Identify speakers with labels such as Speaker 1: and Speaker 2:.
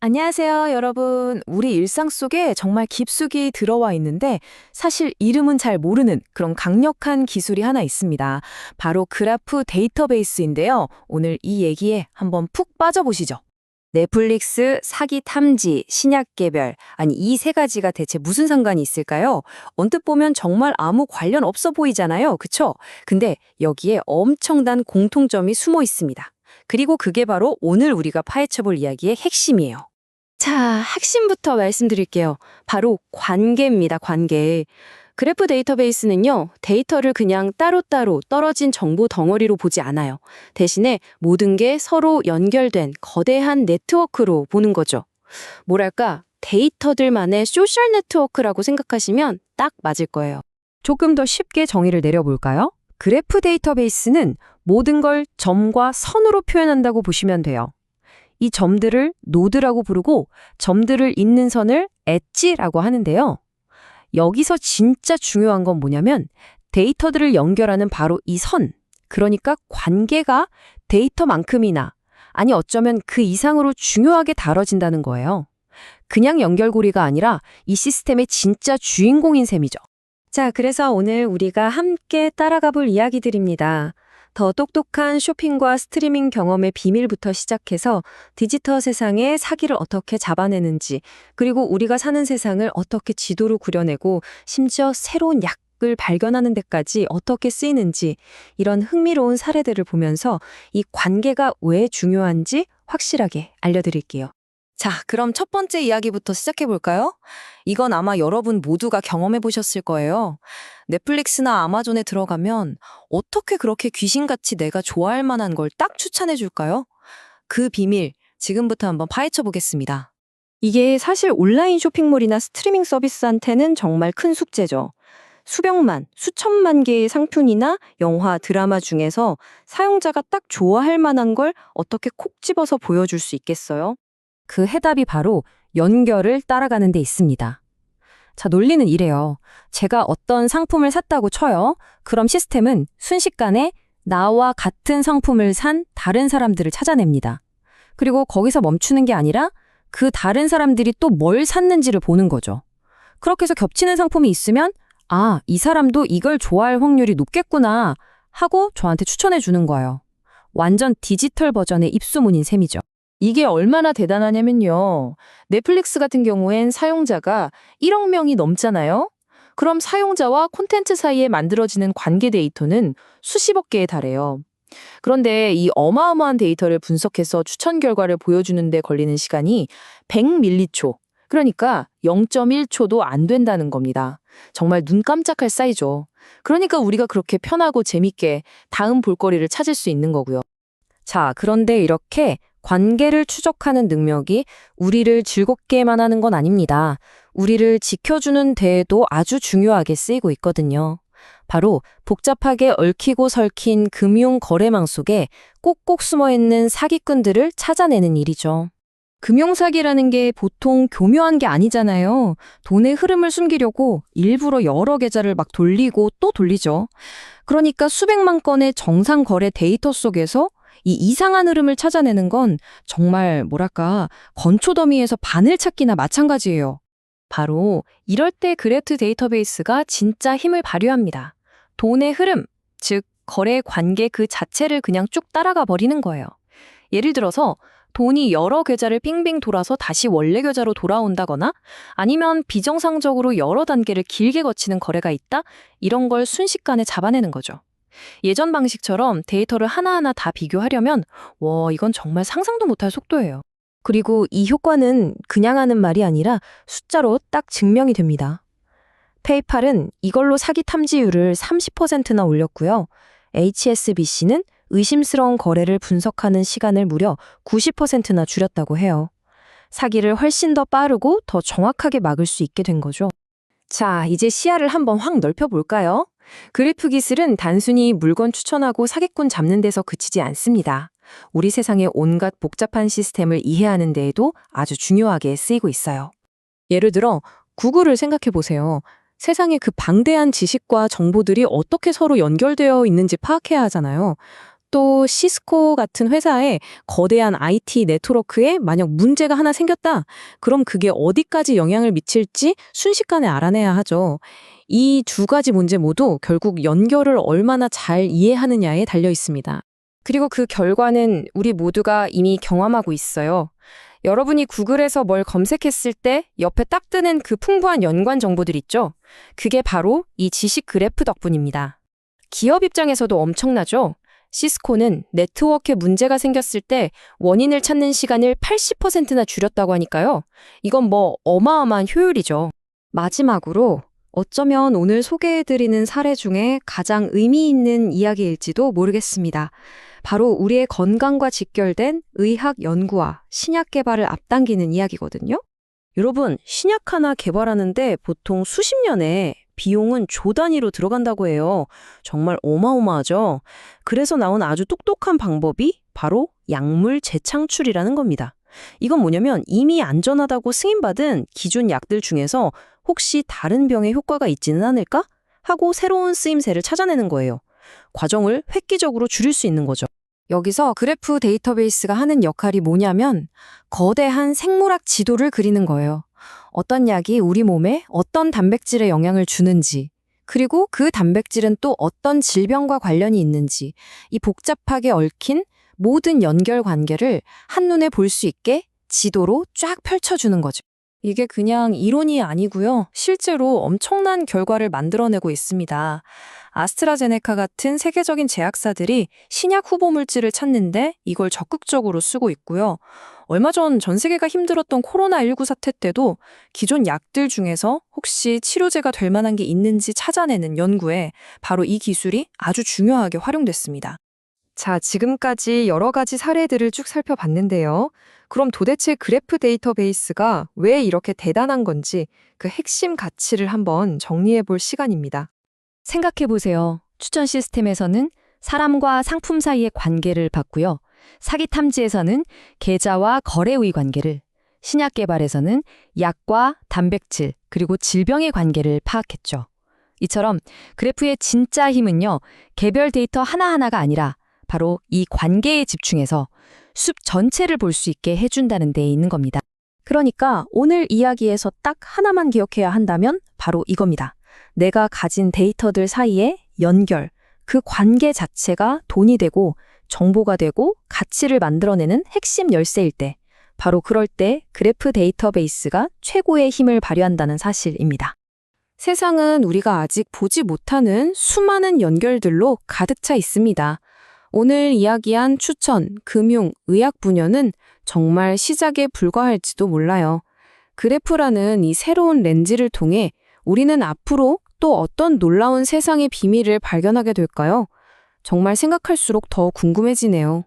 Speaker 1: 안녕하세요, 여러분. 우리 일상 속에 정말 깊숙이 들어와 있는데 사실 이름은 잘 모르는 그런 강력한 기술이 하나 있습니다. 바로 그래프 데이터베이스인데요. 오늘 이 얘기에 한번 푹 빠져보시죠.
Speaker 2: 넷플릭스, 사기 탐지, 신약 개별, 아니 이 세 가지가 대체 무슨 상관이 있을까요? 언뜻 보면 정말 아무 관련 없어 보이잖아요. 그쵸? 근데 여기에 엄청난 공통점이 숨어 있습니다. 그리고 그게 바로 오늘 우리가 파헤쳐볼 이야기의 핵심이에요. 자, 핵심부터 말씀드릴게요. 바로 관계입니다, 관계. 그래프 데이터베이스는요, 데이터를 그냥 따로따로 떨어진 정보 덩어리로 보지 않아요. 대신에 모든 게 서로 연결된 거대한 네트워크로 보는 거죠. 뭐랄까, 데이터들만의 소셜 네트워크라고 생각하시면 딱 맞을 거예요.
Speaker 1: 조금 더 쉽게 정의를 내려볼까요? 그래프 데이터베이스는 모든 걸 점과 선으로 표현한다고 보시면 돼요. 이 점들을 노드라고 부르고 점들을 잇는 선을 엣지라고 하는데요. 여기서 진짜 중요한 건 뭐냐면 데이터들을 연결하는 바로 이 선, 그러니까 관계가 데이터만큼이나 아니 어쩌면 그 이상으로 중요하게 다뤄진다는 거예요. 그냥 연결고리가 아니라 이 시스템의 진짜 주인공인 셈이죠.
Speaker 2: 자, 그래서 오늘 우리가 함께 따라가 볼 이야기들입니다. 더 똑똑한 쇼핑과 스트리밍 경험의 비밀부터 시작해서 디지털 세상의 사기를 어떻게 잡아내는지, 그리고 우리가 사는 세상을 어떻게 지도로 그려내고 심지어 새로운 약을 발견하는 데까지 어떻게 쓰이는지, 이런 흥미로운 사례들을 보면서 이 관계가 왜 중요한지 확실하게 알려드릴게요. 자, 그럼 첫 번째 이야기부터 시작해 볼까요? 이건 아마 여러분 모두가 경험해 보셨을 거예요. 넷플릭스나 아마존에 들어가면 어떻게 그렇게 귀신같이 내가 좋아할 만한 걸 딱 추천해 줄까요? 그 비밀, 지금부터 한번 파헤쳐 보겠습니다. 이게 사실 온라인 쇼핑몰이나 스트리밍 서비스한테는 정말 큰 숙제죠. 수백만, 수천만 개의 상품이나 영화, 드라마 중에서 사용자가 딱 좋아할 만한 걸 어떻게 콕 집어서 보여줄 수 있겠어요?
Speaker 1: 그 해답이 바로 연결을 따라가는 데 있습니다. 자, 논리는 이래요. 제가 어떤 상품을 샀다고 쳐요. 그럼 시스템은 순식간에 나와 같은 상품을 산 다른 사람들을 찾아냅니다. 그리고 거기서 멈추는 게 아니라 그 다른 사람들이 또 뭘 샀는지를 보는 거죠. 그렇게 해서 겹치는 상품이 있으면 아, 이 사람도 이걸 좋아할 확률이 높겠구나 하고 저한테 추천해 주는 거예요. 완전 디지털 버전의 입소문인 셈이죠.
Speaker 3: 이게 얼마나 대단하냐면요. 넷플릭스 같은 경우엔 사용자가 1억 명이 넘잖아요. 그럼 사용자와 콘텐츠 사이에 만들어지는 관계 데이터는 수십억 개에 달해요. 그런데 이 어마어마한 데이터를 분석해서 추천 결과를 보여주는 데 걸리는 시간이 100밀리초, 그러니까 0.1초도 안 된다는 겁니다. 정말 눈 깜짝할 사이죠. 그러니까 우리가 그렇게 편하고 재밌게 다음 볼거리를 찾을 수 있는 거고요.
Speaker 1: 자, 그런데 이렇게 관계를 추적하는 능력이 우리를 즐겁게만 하는 건 아닙니다. 우리를 지켜주는 데에도 아주 중요하게 쓰이고 있거든요. 바로 복잡하게 얽히고 설킨 금융 거래망 속에 꼭꼭 숨어있는 사기꾼들을 찾아내는 일이죠. 금융사기라는 게 보통 교묘한 게 아니잖아요. 돈의 흐름을 숨기려고 일부러 여러 계좌를 막 돌리고 또 돌리죠. 그러니까 수백만 건의 정상 거래 데이터 속에서 이 이상한 흐름을 찾아내는 건 정말 뭐랄까 건초더미에서 바늘 찾기나 마찬가지예요. 바로 이럴 때 그래프 데이터베이스가 진짜 힘을 발휘합니다. 돈의 흐름, 즉 거래 관계 그 자체를 그냥 쭉 따라가 버리는 거예요. 예를 들어서 돈이 여러 계좌를 빙빙 돌아서 다시 원래 계좌로 돌아온다거나 아니면 비정상적으로 여러 단계를 길게 거치는 거래가 있다? 이런 걸 순식간에 잡아내는 거죠. 예전 방식처럼 데이터를 하나하나 다 비교하려면 이건 정말 상상도 못할 속도예요. 그리고 이 효과는 그냥 하는 말이 아니라 숫자로 딱 증명이 됩니다. 페이팔은 이걸로 사기 탐지율을 30%나 올렸고요. HSBC는 의심스러운 거래를 분석하는 시간을 무려 90%나 줄였다고 해요. 사기를 훨씬 더 빠르고 더 정확하게 막을 수 있게 된 거죠. 자, 이제 시야를 한번 확 넓혀볼까요? 그래프 기술은 단순히 물건 추천하고 사기꾼 잡는 데서 그치지 않습니다. 우리 세상의 온갖 복잡한 시스템을 이해하는 데에도 아주 중요하게 쓰이고 있어요. 예를 들어 구글을 생각해 보세요. 세상의 그 방대한 지식과 정보들이 어떻게 서로 연결되어 있는지 파악해야 하잖아요.
Speaker 2: 또 시스코 같은 회사에 거대한 IT 네트워크에 만약 문제가 하나 생겼다. 그럼 그게 어디까지 영향을 미칠지 순식간에 알아내야 하죠. 이 두 가지 문제 모두 결국 연결을 얼마나 잘 이해하느냐에 달려 있습니다.
Speaker 1: 그리고 그 결과는 우리 모두가 이미 경험하고 있어요. 여러분이 구글에서 뭘 검색했을 때 옆에 딱 뜨는 그 풍부한 연관 정보들 있죠? 그게 바로 이 지식 그래프 덕분입니다. 기업 입장에서도 엄청나죠? 시스코는 네트워크에 문제가 생겼을 때 원인을 찾는 시간을 80%나 줄였다고 하니까요. 이건 뭐 어마어마한 효율이죠.
Speaker 2: 마지막으로 어쩌면 오늘 소개해드리는 사례 중에 가장 의미 있는 이야기일지도 모르겠습니다. 바로 우리의 건강과 직결된 의학 연구와 신약 개발을 앞당기는 이야기거든요. 여러분, 신약 하나 개발하는데 보통 수십 년에 비용은 조 단위로 들어간다고 해요. 정말 어마어마하죠? 그래서 나온 아주 똑똑한 방법이 바로 약물 재창출이라는 겁니다. 이건 뭐냐면 이미 안전하다고 승인받은 기존 약들 중에서 혹시 다른 병에 효과가 있지는 않을까? 하고 새로운 쓰임새를 찾아내는 거예요. 과정을 획기적으로 줄일 수 있는 거죠.
Speaker 1: 여기서 그래프 데이터베이스가 하는 역할이 뭐냐면 거대한 생물학 지도를 그리는 거예요. 어떤 약이 우리 몸에 어떤 단백질에 영향을 주는지, 그리고 그 단백질은 또 어떤 질병과 관련이 있는지, 이 복잡하게 얽힌 모든 연결 관계를 한눈에 볼 수 있게 지도로 쫙 펼쳐주는 거죠.
Speaker 2: 이게 그냥 이론이 아니고요. 실제로 엄청난 결과를 만들어내고 있습니다. 아스트라제네카 같은 세계적인 제약사들이 신약 후보 물질을 찾는데 이걸 적극적으로 쓰고 있고요. 얼마 전 세계가 힘들었던 코로나19 사태 때도 기존 약들 중에서 혹시 치료제가 될 만한 게 있는지 찾아내는 연구에 바로 이 기술이 아주 중요하게 활용됐습니다. 자, 지금까지 여러 가지 사례들을 쭉 살펴봤는데요. 그럼 도대체 그래프 데이터베이스가 왜 이렇게 대단한 건지 그 핵심 가치를 한번 정리해 볼 시간입니다.
Speaker 1: 생각해보세요. 추천 시스템에서는 사람과 상품 사이의 관계를 봤고요. 사기 탐지에서는 계좌와 거래의 관계를, 신약 개발에서는 약과 단백질, 그리고 질병의 관계를 파악했죠. 이처럼 그래프의 진짜 힘은요, 개별 데이터 하나하나가 아니라 바로 이 관계에 집중해서 숲 전체를 볼 수 있게 해준다는 데 있는 겁니다.
Speaker 2: 그러니까 오늘 이야기에서 딱 하나만 기억해야 한다면 바로 이겁니다. 내가 가진 데이터들 사이의 연결, 그 관계 자체가 돈이 되고 정보가 되고 가치를 만들어내는 핵심 열쇠일 때, 바로 그럴 때 그래프 데이터베이스가 최고의 힘을 발휘한다는 사실입니다. 세상은 우리가 아직 보지 못하는 수많은 연결들로 가득 차 있습니다. 오늘 이야기한 추천, 금융, 의학 분야는 정말 시작에 불과할지도 몰라요. 그래프라는 이 새로운 렌즈를 통해 우리는 앞으로 또 어떤 놀라운 세상의 비밀을 발견하게 될까요? 정말 생각할수록 더 궁금해지네요.